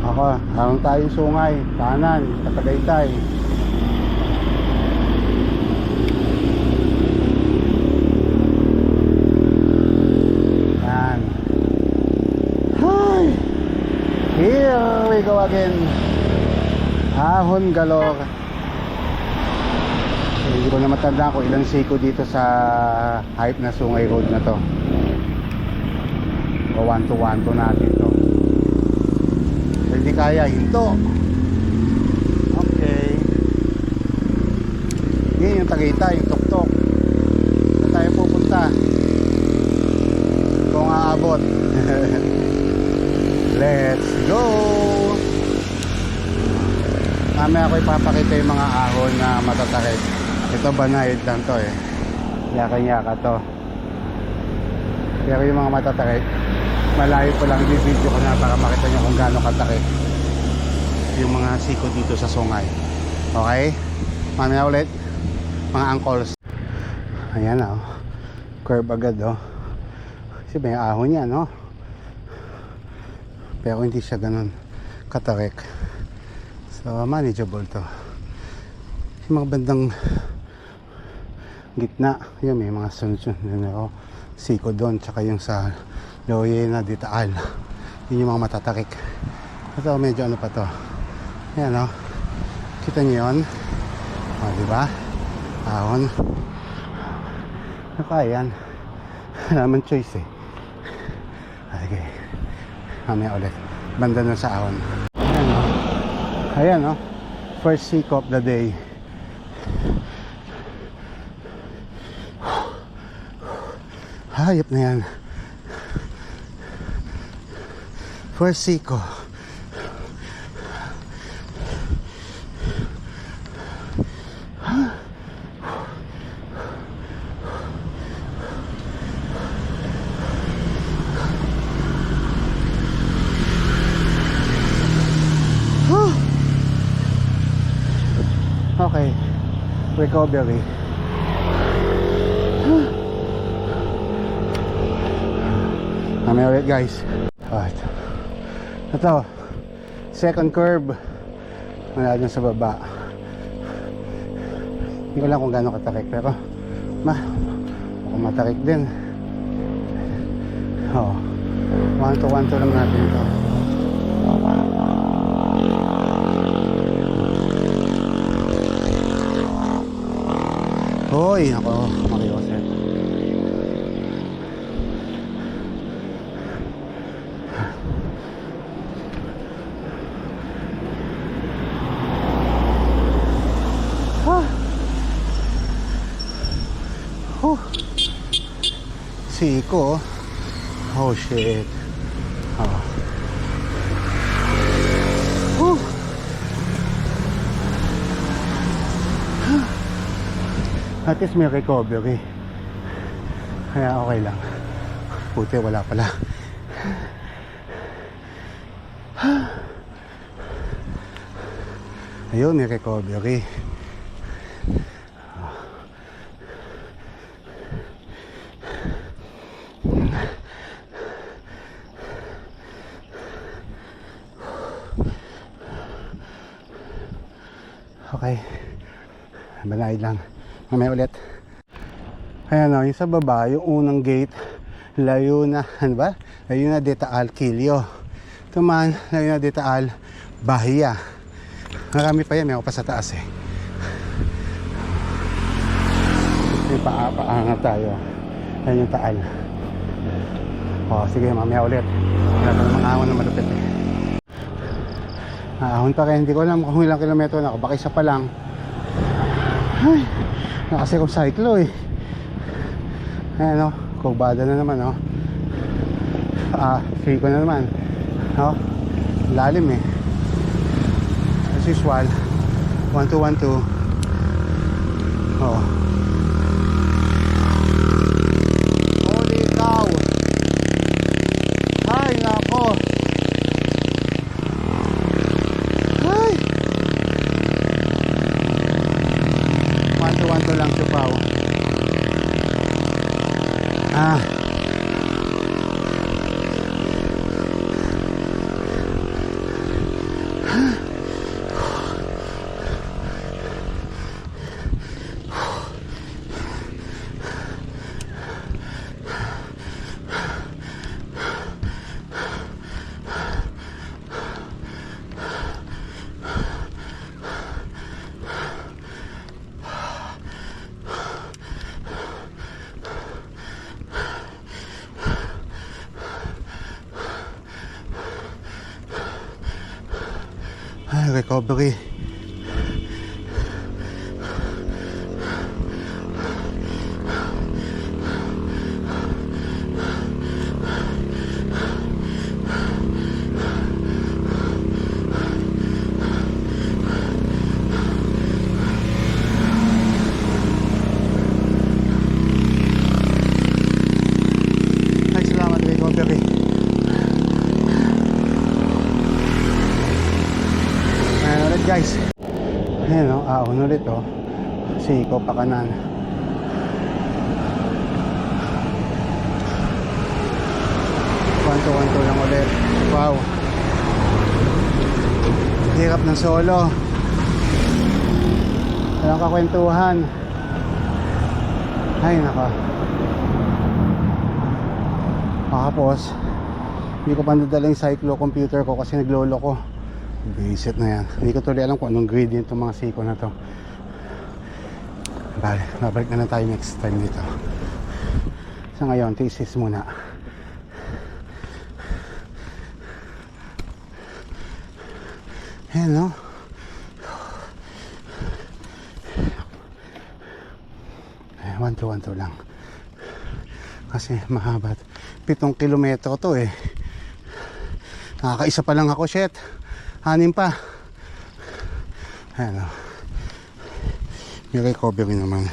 Ako, harang tayong sungay, kanan, Katagaytay. Yan. Hi! Here we go again. Ahon galore. Hindi ko na matandaan kung ilang siko dito sa hype na Sungay Road na to. O 1-2-1-2 natin to. So, hindi kaya, hinto. Okay. Yan yung Tagaytay, yung tuktok. Saan tayo pupunta? Kung aabot. Let's go! Mamaya ako ipapakita yung mga ahon na matatarik. Ito banayad lang to eh. Yaka-yaka to. Pero yung mga matatarik, malayo ko lang i-video ko na para makita nyo kung gaano katarik yung mga siko dito sa Sungay. Okay? Mamaya ulit mga angkors. Ayan o. Curve agad o. Kasi may ahon yan o. Pero hindi siya ganun katarik. So manageable to. Yung mga bandang gitna, yun may mga sunod-sunod na siko doon, tsaka yung sa Loye na Ditaal, yun yung mga matatarik. Ito medyo ano pa to, yan o, kita nyo yun o, diba, ahon nakayan, naman choice eh. Okay, mamaya ulit banda nun sa ahon. Ayan o, ayan o, first siko of the day. Hayop na yan. First siko. Okay. Recovery. Mamaya ulit guys. Ito second curve mula dun sa baba. Hindi ko lang kung gaano katarik, pero kung matarik din. 1-2-1-2 lang natin ito. Hoy, ako makiyoset. Siko. Oh shit. At least may recovery. Kaya okay lang. Puti wala pala. Ayun, may recovery. Okay. Banayad lang. Mamaya ulit. Ayan o, yung sa baba, yung unang gate, layo na, ano ba? Layo na Ditaal, Kilyo. Ito man, layo na Ditaal, Bahia. Marami pa yan, may ako pa sa taas eh. May paangat tayo. Ayan yung Taal. O, sige, mamaya ulit. Wala pa namang ahon na malupit eh. Ahon pa rin, hindi ko alam kung ilang kilometro na ako, baka isa pa lang. Ay, kasi kung cyclo eh. Ayan o, kurbada na naman o. Free ko na naman o, lalim eh. As usual, 1-2-1-2 o. Holy cow. Ay nako. Ay 1-2-1-2 lang Chupaw. Ay, recovery. Ay, salamat, recovery. Ayan ulit guys. Ayan o, ahon ulit o. Siko pa kanan. One two lang ulit. Wow. Hirap ng solo. Walang kakwentuhan. Ay naka. Tapos hindi ko pa nadala yung cyclo computer ko kasi naglolo ko. Visit na yan. Hindi ko tuloy alam kung anong gradient itong mga siko na to. Bale, babalik na lang tayo next time dito. Sa ngayon, thesis muna. Ayan no. One two lang. Kasi mahaba. 7 kilometro to eh. Nakakaisa pa lang ako, shit. 6 pa. Ayan o. May recovery naman.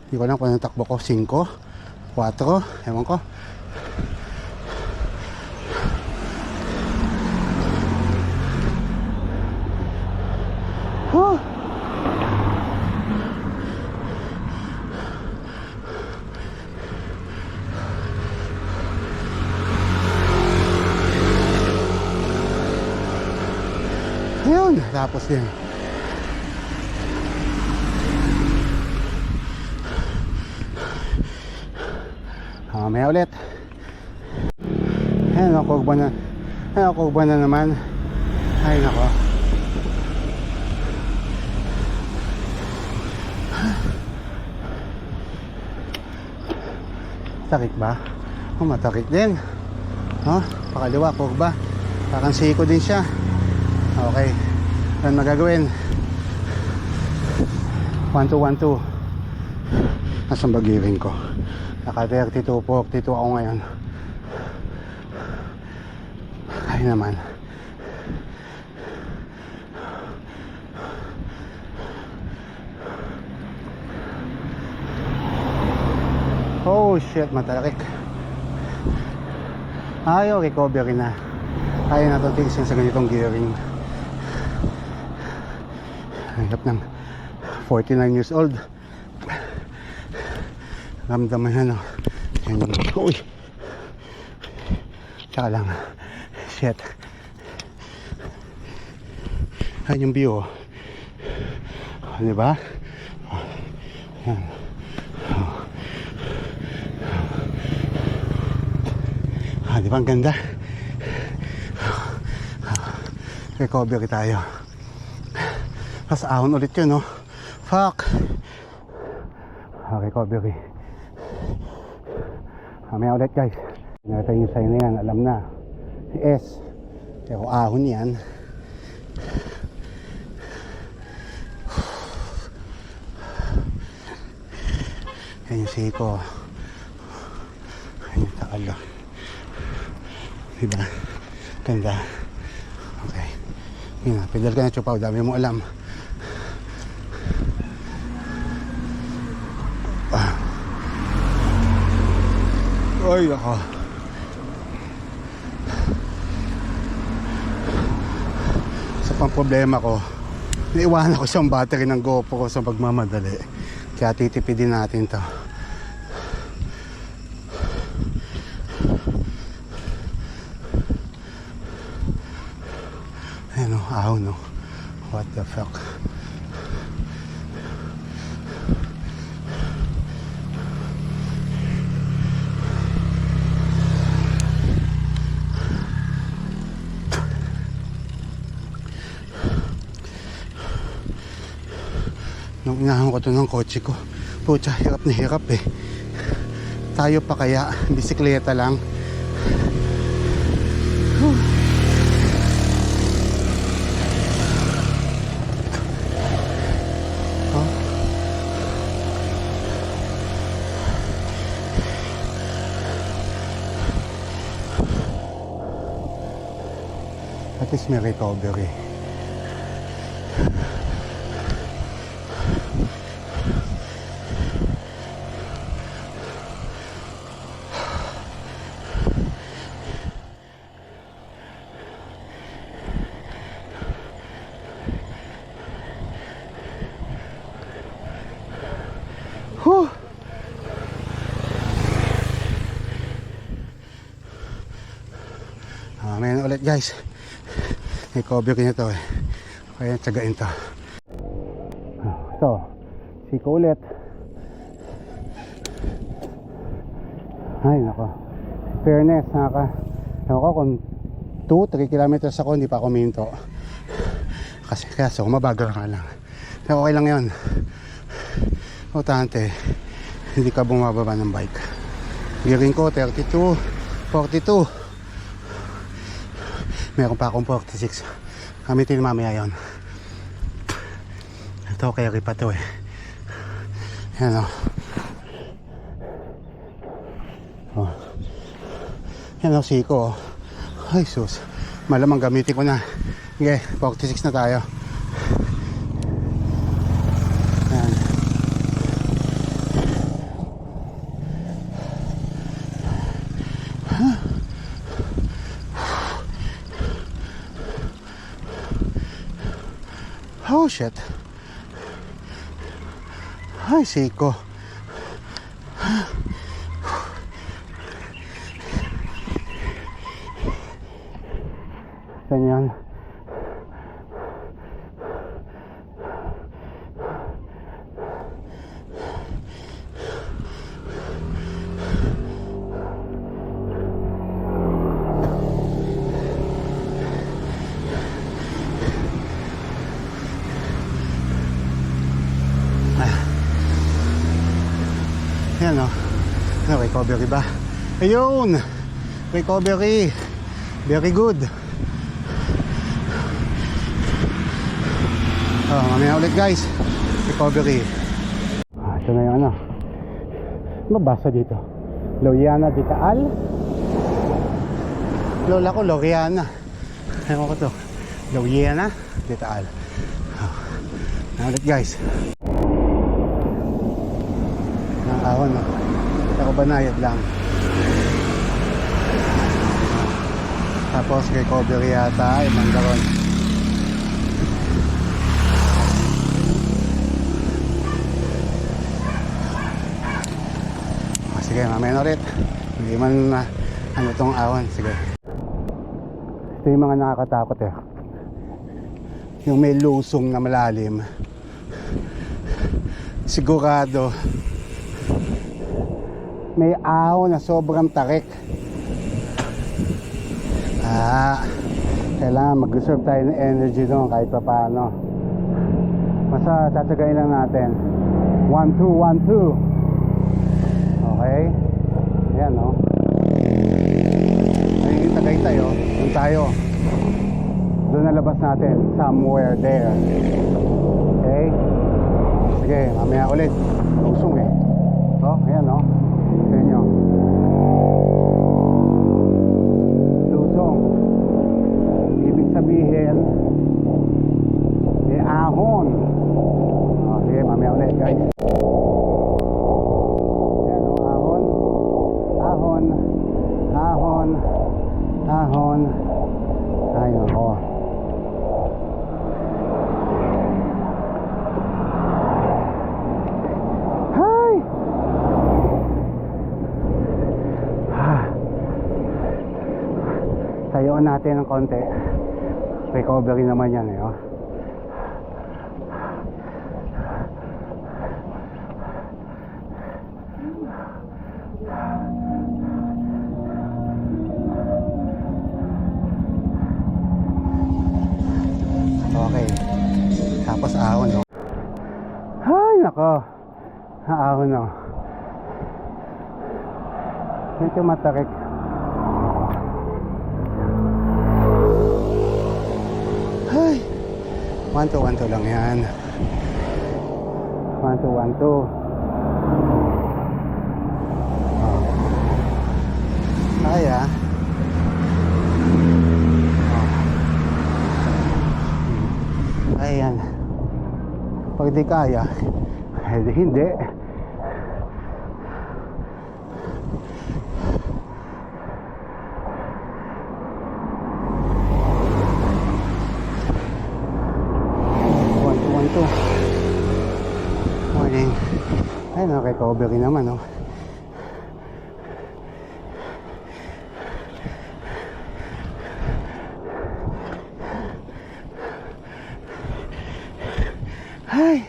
Hindi ko lang kung anong takbo ko. 5? 4? Ewan ko. Huh. Ayun, tapos din. Mamaya ulit. Ayan, kugba na. Ayan, kugba na naman. Ay, nako. Takik ba? Oh, matakik din. Oh, pakaliwa, kugba. Parang siko din siya. Okay, ano magagawin? 1 2 Nasaan ba gearing ko? Naka 32, 42 ako ngayon. Ay naman. Oh shit, matalakik. Ayaw, recovery na. Kaya na ito tiisin sa ganitong gearing. Hirap ng 49 years old. Ramdaman yan o. Uy! Tsaka lang. Shit. Ayan yung view o. Diba? Ayan. Diba ang ganda? Recovery tayo. Tapos ahon ulit yun, no? Fuck! Recovery. Mamaya ulit, guys. Nakita yung sign na yan, alam na. S. Pero ahon yan. Yan yung siko. Yan yung takalo. Diba? Ganda. Okay. Yun na, pedal ka na, chupaw. Dami mo alam. Ay, ako. Sa pang problema ko, naiwanan ko isang battery ng GoPro sa pagmamadali. Kaya titipidin natin to. Ayan o, ahon o. What the fuck. Nung inahan ko ito ng kotse ko, pucha, hirap na hirap eh. Tayo pa kaya, bisikleta lang. At least may recovery. Whew. Amen ulit guys. Recovery na to eh. Kaya tsagain to. So, siko ulit. Ay nako. Fairness, ewan ko kung 2-3 kilometers ako, hindi pa ako minto. Kasi kaya so, mabagal ka lang. Pero okay lang yun. Importante, hindi ka bumababa ng bike. Gearing ko 32, 42. Meron pa akong 46. Gamitin mamaya yun. Ito carry pa to eh. Yan o. Oh. Yan o, siko o. Ay sus, malamang gamitin ko na. Okay, 46 na tayo. Yan. Oh shit. Ay siko. Ganyan. Yan o. Recovery ba? Ayun! Recovery. Very good. Oh, mamaya ulit guys. Recovery. Ito na yung ano. Mabasa dito. Loiana de Taal. Lola ko, Loriana. Ewan ko to. Loiana de Taal. Mamaya ulit guys. Nakakahon no. Ako banayad lang. Tapos recovery yata ay Mandaron. Sige, mamaya na ulit. Hindi man ano tong ahon. Sige. Ito yung mga nakakatakot eh. Yung may lusong na malalim. Sigurado may ahon na sobrang tarik. Kailangan mag-reserve tayo ng energy doon kahit pa paano. Basta tatsagain lang natin. 1, 2, 1, 2. Okay. Ayan o. Ayun yung Tagaytay o. Doon tayo. Doon na labas natin. Somewhere there. Okay. Sige, mamaya ulit. Lusong eh. O, ayan o. Ayan nyo. Lusong. Ibig sabihin may ahon. O, sige, mamaya ulit guys. Ahon. Ay nako. Hi. Tayoon natin ng konti. Recovery naman yan eh. Oh. Okay. Tapos ahon no. Ay nako. Ahon no. Medyo matarik. Ay. 1, 2, 1, 2 lang yan. 1, 2, 1, 2. Kaya. Pag di kaya, di hindi. Morning. Ayun, recovery naman, oh. Ay.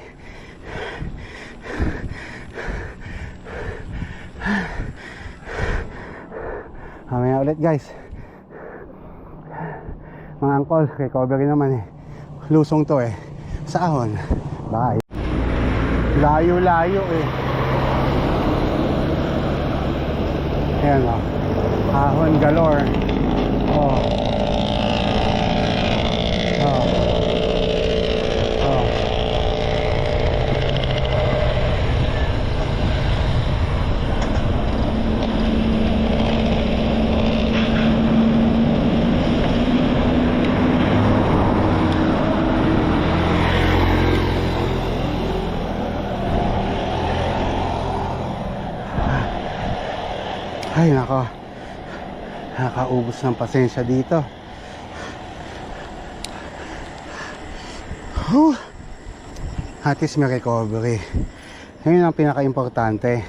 Mamaya ulit, guys. Mga angkol, recovery naman eh. Lusong to eh. Sa ahon. Bye. Layo-layo eh. Ayan o. Ahon galore. Oh. Oh. Oh. Ay nako, nakakaubos ng pasensya dito. At least may recovery. Yun ang pinaka-importante.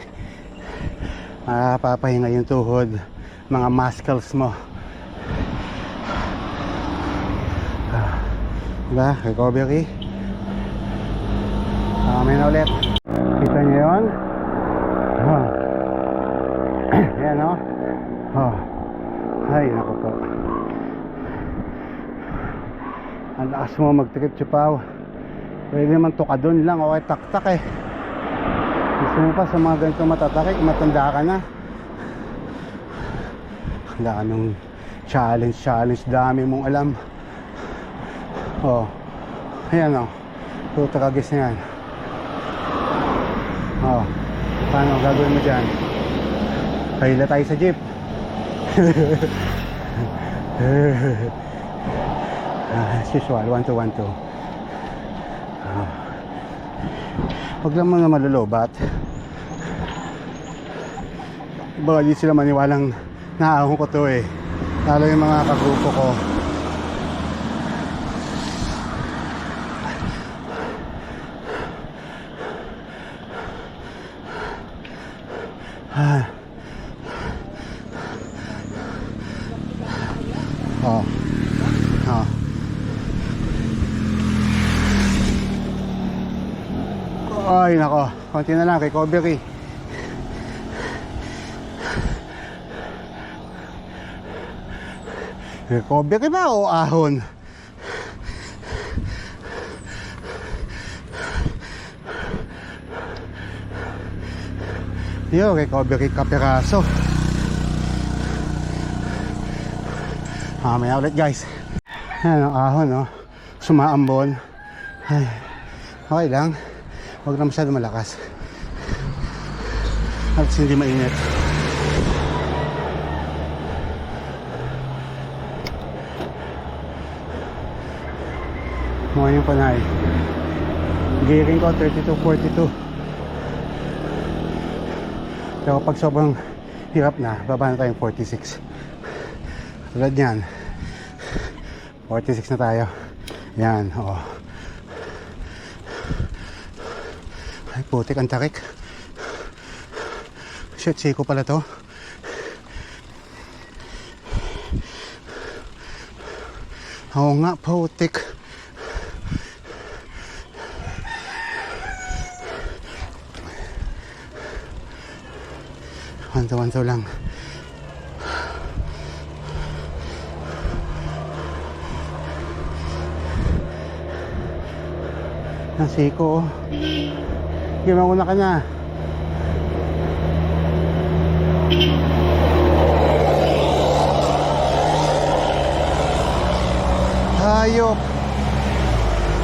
Papahinga yung tuhod, mga muscles mo. Diba? Recovery. May na ulit. Kita nyo yun? Ayan o. Oh. Ay, naku po. Ang lakas mo mag-trip, Chupaw. Pwede naman tukadon lang o kay taktak eh. Gusto mo pa sa mga ganito matatakik, matanda ka na. Wala ka nung challenge, dami mong alam. Oh. Ayan o. Tutakagis na yan. Oh. Paano gagawin mo dyan? Pahila tayo sa jeep. As usual, 1-2, 1-2. Huwag lang mga malulubat. Baka di sila maniwalang naahon ko to eh. Lalo yung mga kagrupo ko. Oh. Oh. Ay nako, konti na lang, recovery. Recovery ba o ahon? Yo, recovery kapiraso. Mamaya ulit guys. Ayan ang ahon, no? Sumaambon. Ay, okay lang. Huwag na masyado malakas. At hindi mainit. Mga yung panay. Gearing ko 32-42. Pero pag sobrang hirap na, baba na tayong 46. Tulad yan 46 na tayo. Yan, oo. Ay putik, ang tarik. Shit, siko pala to. Oo nga, putik. Wanto lang. Nasiko. Sige, mauna ka na. Hayop.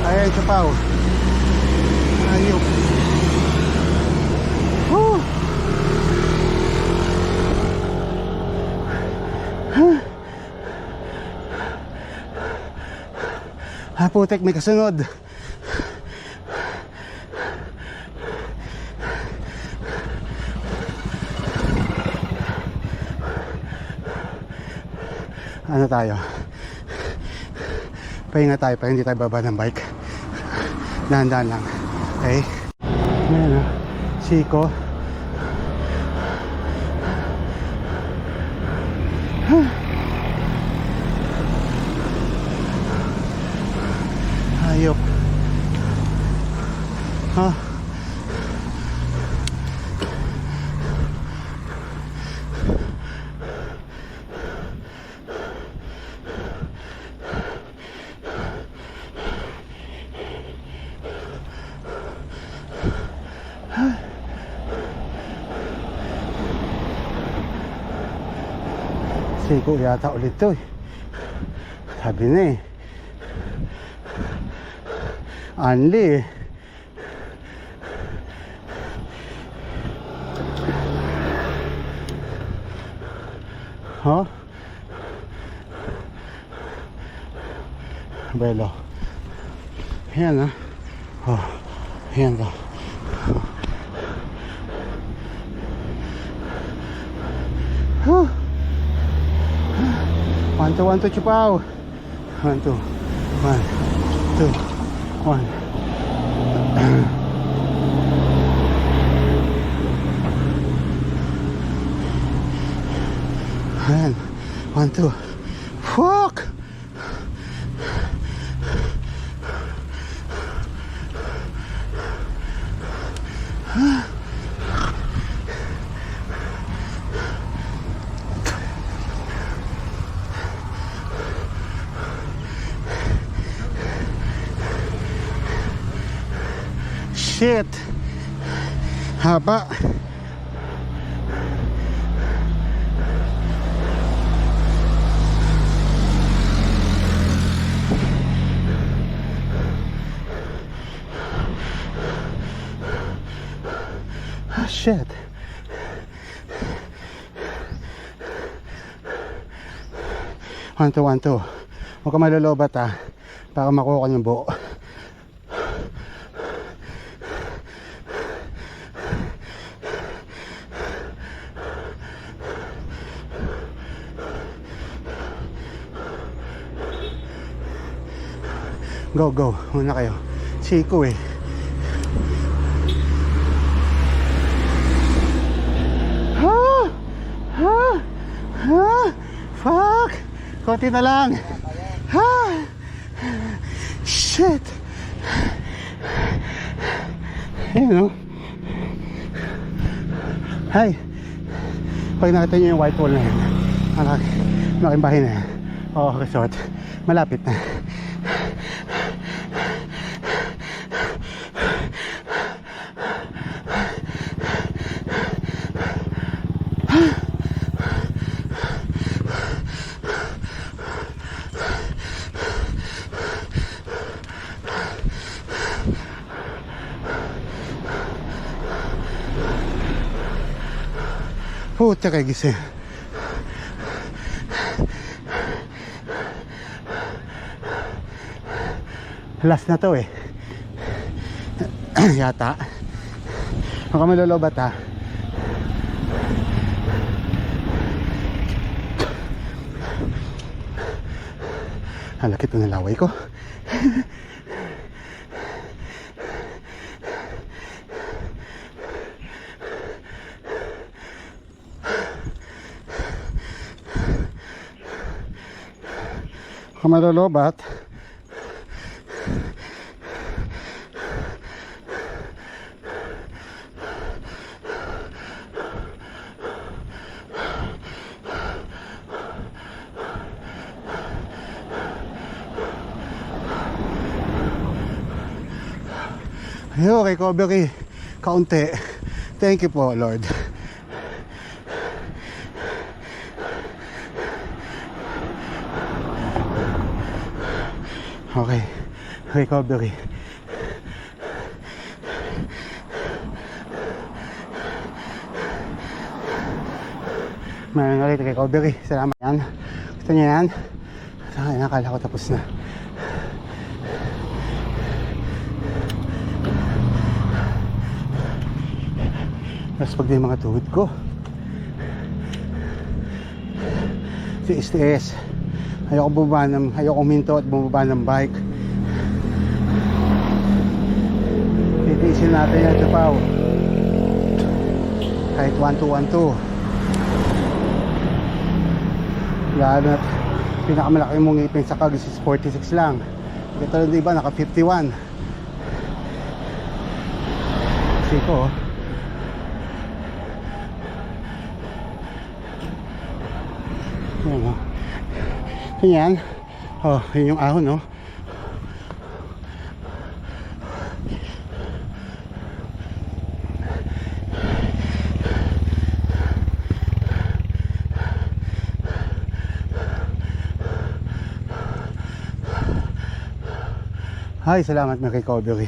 Ayan, Chupaw. Hayop. Woo! Putik, may kasunod. ano tayo, pahinga tayo para hindi tayo baba ng bike. Dahan-dahan lang. Okay? Ayan, siko. Hayop. Ha? Siko yata ulit to eh. Sabi na eh. Anli eh. Huh? Belo. Ayan ah. Oh, ayan ka. Huh. 1, 2, 1, 2, chupaw. 1, 2, 1, 2, 1. Ayan. 1, 2. Fuck! Shit! Haba! Ah, shit! One, two, 1, 2. Huwag ka malolobat ah. Para makuha ka ng buo. Go, go. Muna kayo. Siko eh. Ha! Ha! Ha! Fuck! Konti na lang. Ha! Shit! Ayan o. Hi! Pag nakita nyo yung white wall na yun, malaking bahay na yan. Oo, resort. Malapit na. Puta kayo gising. Last na to eh. Yata. Huwag ka malolobat ha. Ang lakit na nalaway ko. Huwag ka malolobat. Ayun, recovery kaunti. Thank you po, Lord. Okay, recovery. Mayroon ulit recovery. Salamat yan. Gusto niya yan? Nakala ko tapos na. Tapos pag na yung mga tuhod ko, tiis-tiis. Ayoko huminto at bumaba ng bike. Titiisin natin yan, Chupaw. Kahit 1212. Lalo na't pinakamalaki mong ngipin sa kag is 46 lang. Ito lang diba, naka 51. Siko. Yan o. Yan. Oh, yun yung ahon, no? Ay, salamat na recovery.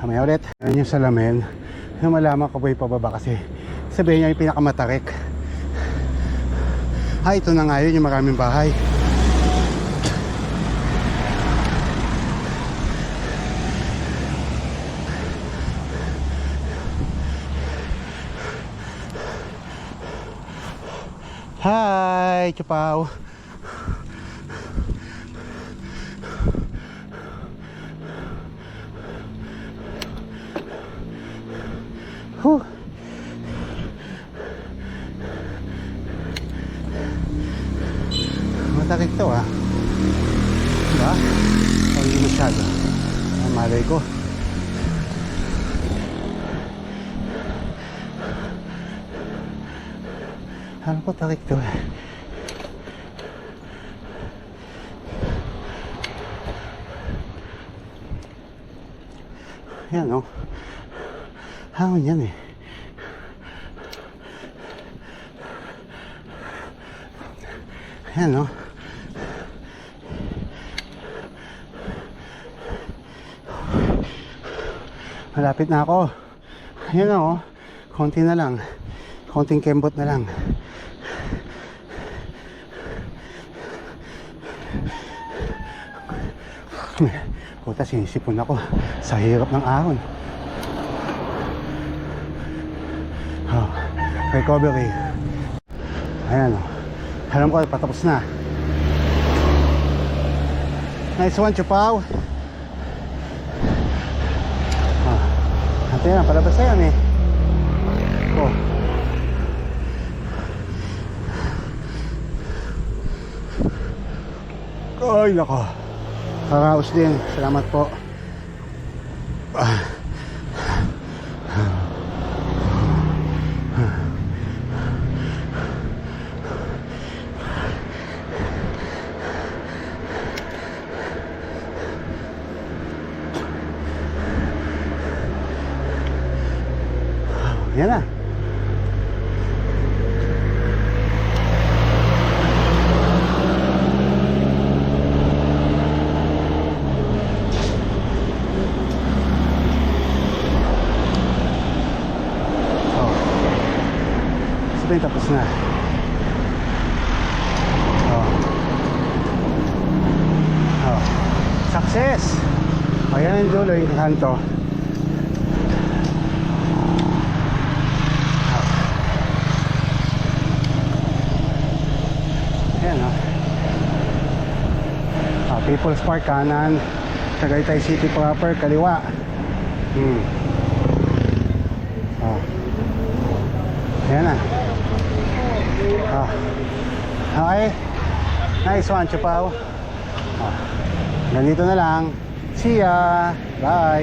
Mamaya ulit. Yan yung salamin. Yung malaman ko ba pababa kasi sabihin niya yung pinakamatarik. Ay, ito na nga yun, yung maraming bahay. Hi, Chupaw. Huh. Matakik to ah. Diba? O hindi masyado. Malay ko. Alam ko takik to eh. Yan o. Hangin yan eh. Yan o. Malapit na ako. Yan o. Konti na lang. Konting kembot na lang. Puta, sinisipon ako sa hirap ng ahon. Oh, recovery. Ayan o. Alam ko, patapos na. Nice one, Chupaw. Oh, ante na, palabas na yan eh. Oh. Ay, nako. Kakaos din. Salamat po. Yan na. Sabihin tapos na. Success! Ayan ang dulo yung kanto. Ayan o. People's Park kanan, Tagaytay City proper kaliwa. Ayan na. Okay. Nice one, Chupaw. Ganito na lang. See ya. Bye.